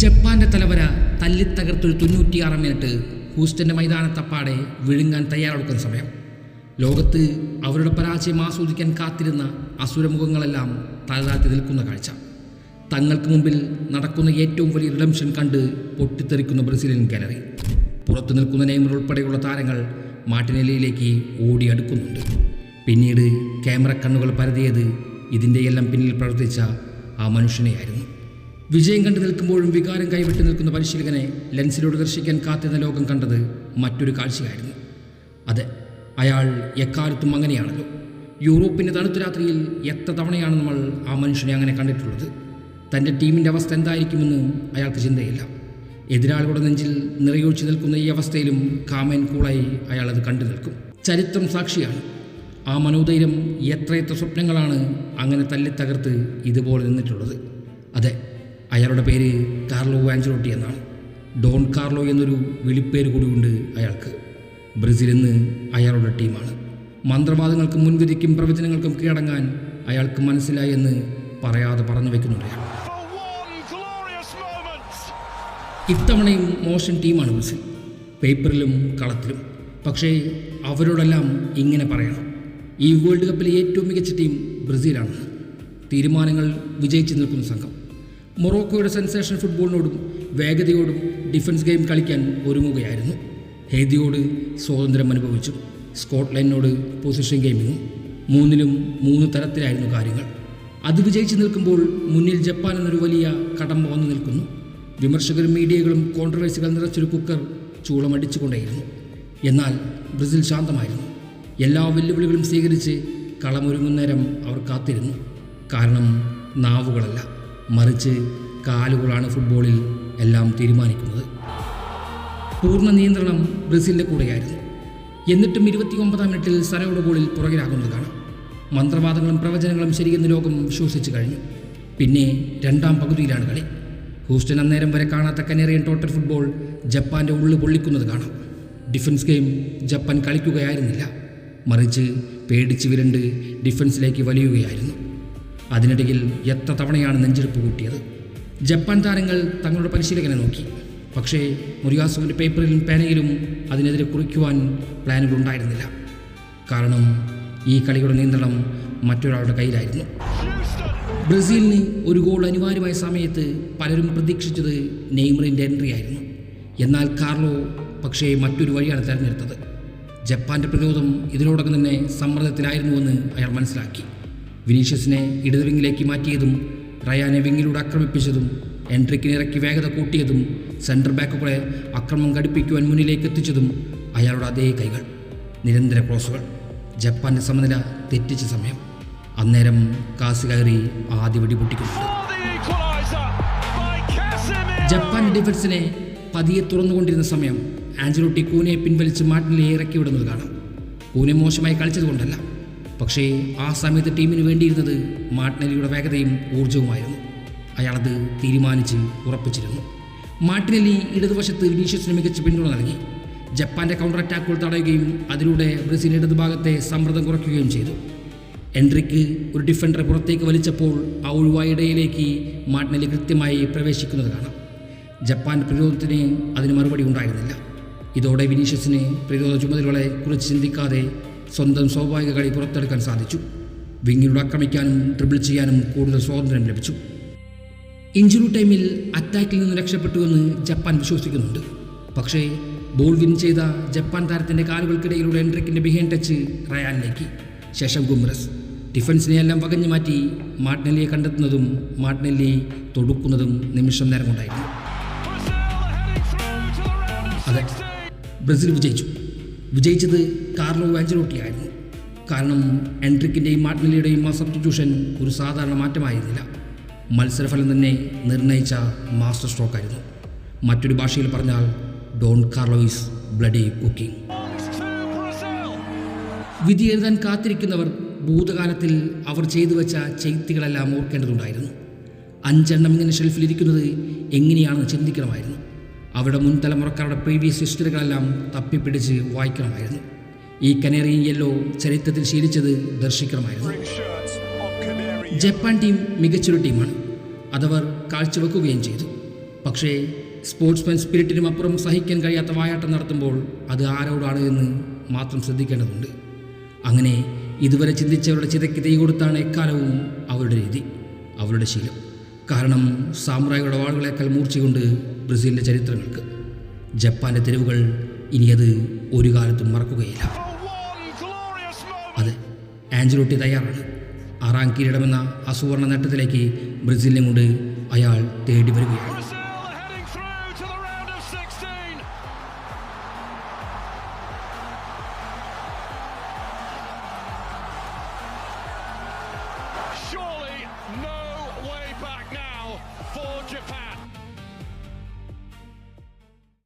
ജപ്പാന്റെ തലവര തല്ലിത്തകർത്തൊരു 96 മിനിറ്റ് ഹൂസ്റ്റന്റെ മൈതാനത്തപ്പാടെ വിഴുങ്ങാൻ തയ്യാറെടുക്കുന്ന സമയം. ലോകത്ത് അവരുടെ പരാജയം ആസ്വദിക്കാൻ കാത്തിരുന്ന അസുരമുഖങ്ങളെല്ലാം തലതാഴ്ത്തി നിൽക്കുന്ന കാഴ്ച. തങ്ങൾക്ക് മുമ്പിൽ നടക്കുന്ന ഏറ്റവും വലിയ റിഡംഷൻ കണ്ട് പൊട്ടിത്തെറിക്കുന്ന ബ്രസീലിയൻ ഗാലറി. പുറത്തു നിൽക്കുന്ന നെയ്മർ ഉൾപ്പെടെയുള്ള താരങ്ങൾ മാർട്ടിനെല്ലിയിലേക്ക് ഓടിയടുക്കുന്നുണ്ട്. പിന്നീട് ക്യാമറ കണ്ണുകൾ പരതിയത് ഇതിൻ്റെയെല്ലാം പിന്നിൽ പ്രവർത്തിച്ച ആ മനുഷ്യനെയായിരുന്നു. വിജയം കണ്ടു നിൽക്കുമ്പോഴും വികാരം കൈവിട്ട് നിൽക്കുന്ന പരിശീലകനെ ലെൻസിലൂടെ ദർശിക്കാൻ കാത്തിരുന്ന ലോകം കണ്ടത് മറ്റൊരു കാഴ്ചയായിരുന്നു. അതെ, അയാൾ എക്കാലത്തും അങ്ങനെയാണല്ലോ. യൂറോപ്പിൻ്റെ തണുത്ത രാത്രിയിൽ എത്ര തവണയാണ് നമ്മൾ ആ മനുഷ്യനെ അങ്ങനെ കണ്ടിട്ടുള്ളത്. തൻ്റെ ടീമിൻ്റെ അവസ്ഥ എന്തായിരിക്കുമെന്ന് അയാൾക്ക് ചിന്തയില്ല. എതിരാളികളുടെ നെഞ്ചിൽ നിറയൊഴിച്ചു നിൽക്കുന്ന ഈ അവസ്ഥയിലും കാമൻ കൂളായി അയാൾ അത് കണ്ടു നിൽക്കും. ചരിത്രം സാക്ഷിയാണ്. ആ മനോധൈര്യം എത്രയെത്ര സ്വപ്നങ്ങളാണ് അങ്ങനെ തല്ലിത്തകർത്ത് ഇതുപോലെ നിന്നിട്ടുള്ളത്. അതെ, അയാളുടെ പേര് കാർലോ ആഞ്ചലോട്ടി എന്നാണ്. ഡോൺ കാർലോ എന്നൊരു വിളിപ്പേര് കൂടിയുണ്ട് അയാൾക്ക്. ബ്രസീൽ എന്ന് അയാളുടെ ടീമാണ്. മന്ത്രവാദങ്ങൾക്കും മുൻവിധിക്കും പ്രവചനങ്ങൾക്കും കീഴടങ്ങാൻ അയാൾക്ക് മനസ്സിലായി എന്ന് പറയാതെ പറഞ്ഞു വെക്കുന്നുണ്ട് അയാൾ. ഇത്തവണയും മോശം ടീമാണ് ബ്രസീൽ, പേപ്പറിലും കളത്തിലും. പക്ഷേ അവരോടെല്ലാം ഇങ്ങനെ പറയണം, ഈ വേൾഡ് കപ്പിലെ ഏറ്റവും മികച്ച ടീം ബ്രസീലാണ്. തീരുമാനങ്ങൾ വിജയിച്ചു നിൽക്കുന്ന സംഘം. മൊറോക്കോയുടെ സെൻസേഷൻ ഫുട്ബോളിനോടും വേഗതയോടും ഡിഫൻസ് ഗെയിം കളിക്കാൻ ഒരുങ്ങുകയായിരുന്നു. ഹെയ്തിയോട് സ്വാതന്ത്ര്യം അനുഭവിച്ചു. സ്കോട്ട്ലൻഡിനോട് പൊസിഷൻ ഗെയിമിങ്ങും. മൂന്നിലും 3 തരത്തിലായിരുന്നു കാര്യങ്ങൾ. അത് വിജയിച്ചു നിൽക്കുമ്പോൾ മുന്നിൽ ജപ്പാൻ എന്നൊരു വലിയ കടമ്പ വന്നു നിൽക്കുന്നു. വിമർശകരും മീഡിയകളും കോൺട്രവേഴ്സികൾ നിറച്ചൊരു കുക്കർ ചൂളമടിച്ചുകൊണ്ടേയിരുന്നു. എന്നാൽ ബ്രസീൽ ശാന്തമായിരുന്നു. എല്ലാ വെല്ലുവിളികളും സ്വീകരിച്ച് കളമൊരുങ്ങുന്നേരം അവർ കാത്തിരുന്നു. കാരണം നാവുകളല്ല, മറിച്ച് കാലുകളാണ് ഫുട്ബോളിൽ എല്ലാം തീരുമാനിക്കുന്നത്. പൂർണ്ണ നിയന്ത്രണം ബ്രസീലിൻ്റെ കൂടെയായിരുന്നു. എന്നിട്ടും 29-ാം മിനിറ്റിൽ സനയുടെ ഗോളിൽ പുറകിലാകുന്നത് കാണാം. മന്ത്രവാദങ്ങളും പ്രവചനങ്ങളും ശരിയെന്ന് ലോകം വിശ്വസിച്ച് കഴിഞ്ഞു. പിന്നെ രണ്ടാം പകുതിയിലാണ് കളി. ഹൂസ്റ്റൺ അന്നേരം വരെ കാണാത്ത കനേറിയൻ ടോട്ടൽ ഫുട്ബോൾ ജപ്പാൻ്റെ ഉള്ളു പൊള്ളിക്കുന്നത് കാണാം. ഡിഫൻസ് ഗെയിം ജപ്പാൻ കളിക്കുകയായിരുന്നില്ല, മറിച്ച് പേടിച്ച് വിരണ്ട് ഡിഫൻസിലേക്ക് വലിയുകയായിരുന്നു. അതിനിടയിൽ എത്ര തവണയാണ് നെഞ്ചെടുപ്പ് കൂട്ടിയത്. ജപ്പാൻ താരങ്ങൾ തങ്ങളുടെ പരിശീലകനെ നോക്കി. പക്ഷേ മുറിയാസുവിൻ്റെ പേപ്പറിലും പേനയിലും അതിനെതിരെ കുറിക്കുവാൻ പ്ലാനുകൾ ഉണ്ടായിരുന്നില്ല. കാരണം ഈ കളിയുടെ നിയന്ത്രണം മറ്റൊരാളുടെ കയ്യിലായിരുന്നു. ബ്രസീലിന് ഒരു ഗോൾ അനിവാര്യമായ സമയത്ത് പലരും പ്രതീക്ഷിച്ചത് നെയ്മറിൻ്റെ എൻട്രി ആയിരുന്നു. എന്നാൽ കാർലോ പക്ഷേ മറ്റൊരു വഴിയാണ് തിരഞ്ഞെടുത്തത്. ജപ്പാൻ്റെ പ്രതിരോധം ഇതിനോടകം തന്നെ സമ്മർദ്ദത്തിലായിരുന്നുവെന്ന് അയാൾ മനസ്സിലാക്കി. വിനീഷ്യസിനെ ഇടത് വിങ്ങിലേക്ക് മാറ്റിയതും റയാനെ വിങ്ങിലൂടെ ആക്രമിപ്പിച്ചതും എൻട്രിക്കിനെ ഇറക്കി വേഗത കൂട്ടിയതും സെൻറ്റർ ബാക്കുകളെ ആക്രമണം ഘടിപ്പിക്കുവാൻ മുന്നിലേക്ക് എത്തിച്ചതും അയാളുടെ അതേ കൈകൾ. നിരന്തര ക്രോസുകൾ. ജപ്പാൻ്റെ സമനില തെറ്റിച്ച സമയം. അന്നേരം കാസ് കയറി ആദ്യ വെടി പൊട്ടിക്കുന്നുണ്ട്. ജപ്പാൻ ഡിഫൻസിനെ പതിയെ തുറന്നുകൊണ്ടിരുന്ന സമയം ആഞ്ചലോട്ടി കൂനെ പിൻവലിച്ച് മാർട്ടിനെ ഇറക്കി വിടുന്നത് കാണാം. കൂനെ മോശമായി കളിച്ചതുകൊണ്ടല്ല, പക്ഷേ ആ സമയത്ത് ടീമിന് വേണ്ടിയിരുന്നത് മാർട്ടിനെല്ലിയുടെ വേഗതയും ഊർജ്ജവുമായിരുന്നു. അയാളത് തീരുമാനിച്ച് ഉറപ്പിച്ചിരുന്നു. മാർട്ടിനെല്ലി ഇടതുവശത്ത് വിനീഷ്യസിന് മികച്ച പിന്തുണ നൽകി. ജപ്പാൻ്റെ കൗണ്ടർ അറ്റാക്കുകൾ തടയുകയും അതിലൂടെ ബ്രസീൽ ഇടതുഭാഗത്തെ സമ്മർദ്ദം കുറയ്ക്കുകയും ചെയ്തു. എൻട്രിക്ക് ഒരു ഡിഫൻഡറെ പുറത്തേക്ക് വലിച്ചപ്പോൾ ആ ഒഴിവായ ഇടയിലേക്ക് മാർട്ടിനെല്ലി കൃത്യമായി പ്രവേശിക്കുന്നത് കാണാം. ജപ്പാൻ പ്രതിരോധത്തിന് അതിന് മറുപടി ഉണ്ടായിരുന്നില്ല. ഇതോടെ വിനീഷ്യസിന് പ്രതിരോധ ചുമതലകളെ കുറിച്ച് ചിന്തിക്കാതെ സ്വന്തം സ്വാഭാവിക കളി പുറത്തെടുക്കാൻ സാധിച്ചു. വിങ്ങിലൂടെ ആക്രമിക്കാനും ഡ്രിബിൾ ചെയ്യാനും കൂടുതൽ സ്വാതന്ത്ര്യം ലഭിച്ചു. ഇഞ്ചുറി ടൈമിൽ അറ്റാക്കിൽ നിന്ന് രക്ഷപ്പെട്ടുവെന്ന് ജപ്പാൻ വിശ്വസിക്കുന്നുണ്ട്. പക്ഷേ ബോൾ വിൻ ചെയ്ത ജപ്പാൻ താരത്തിൻ്റെ കാലുകൾക്കിടയിലൂടെ എൻട്രിക്കിൻ്റെ ബിഹൈൻഡ് ടച്ച് റയാനിലേക്ക്, ശേഷം ഗുംറസ്. ഡിഫൻസിനെയെല്ലാം വകഞ്ഞു മാറ്റി മാർട്ടിനെല്ലിയെ കണ്ടെത്തുന്നതും മാർട്ടിനെല്ലി തൊടുക്കുന്നതും നിമിഷം നേരം കൊണ്ടായിരുന്നു. അതെ, ബ്രസീൽ വിജയിച്ചത് കാർലോ ആഞ്ചലോട്ടിയായിരുന്നു. കാരണം എൻട്രിക്കിൻ്റെയും മാർട്ടിനെല്ലിയുടെയും ആ സബ്സ്റ്റിറ്റ്യൂഷൻ ഒരു സാധാരണ മാറ്റമായിരുന്നില്ല. മത്സരഫലം തന്നെ നിർണയിച്ച മാസ്റ്റർ സ്ട്രോക്കായിരുന്നു. മറ്റൊരു ഭാഷയിൽ പറഞ്ഞാൽ Don Carlo is bloody cooking. വിധി എഴുതാൻ കാത്തിരിക്കുന്നവർ ഭൂതകാലത്തിൽ അവർ ചെയ്തു വെച്ച ചെയ്തികളെല്ലാം ഓർക്കേണ്ടതുണ്ടായിരുന്നു. 5 എണ്ണം ഇങ്ങനെ ഷെൽഫിലിരിക്കുന്നത് എങ്ങനെയാണെന്ന് ചിന്തിക്കണമായിരുന്നു. അവരുടെ മുൻ തലമുറക്കാരുടെ പ്രീവിയസ് ഹിസ്റ്ററികളെല്ലാം തപ്പിപ്പിടിച്ച് വായിക്കണമായിരുന്നു. ഈ കനേറിയൻ യെല്ലോ ചരിത്രത്തിൽ ശീലിച്ചത് ദർശിക്കണമായിരുന്നു. ജപ്പാൻ ടീം മികച്ചൊരു ടീമാണ്. അതവർ കാഴ്ചവെക്കുകയും ചെയ്തു. പക്ഷേ സ്പോർട്സ്മാൻ സ്പിരിറ്റിനും അപ്പുറം സഹിക്കാൻ കഴിയാത്ത വായാട്ടം നടത്തുമ്പോൾ അത് ആരോടാണ് എന്ന് മാത്രം ശ്രദ്ധിക്കേണ്ടതുണ്ട്. അങ്ങനെ ഇതുവരെ ചിന്തിച്ചവരുടെ ചിതയ്ക്ക് തീ കൊടുത്താണ് എക്കാലവും അവരുടെ രീതി, അവരുടെ ശീലം. കാരണം സാമ്രാജ്യങ്ങളുടെ വാളുകളേക്കാൾ മൂർച്ചയുണ്ട് ബ്രസീലിൻ്റെ ചരിത്രങ്ങൾക്ക്. ജപ്പാൻ്റെ തെരുവുകൾ ഇനിയത് ഒരു കാലത്തും മറക്കുകയില്ല. അതെ, ആഞ്ചലോട്ടി തയ്യാറാണ്. 6ാം കിരീടമെന്ന അസുവർണ നേട്ടത്തിലേക്ക് ബ്രസീലിനെ കൊണ്ട് അയാൾ തേടി വരികയാണ്.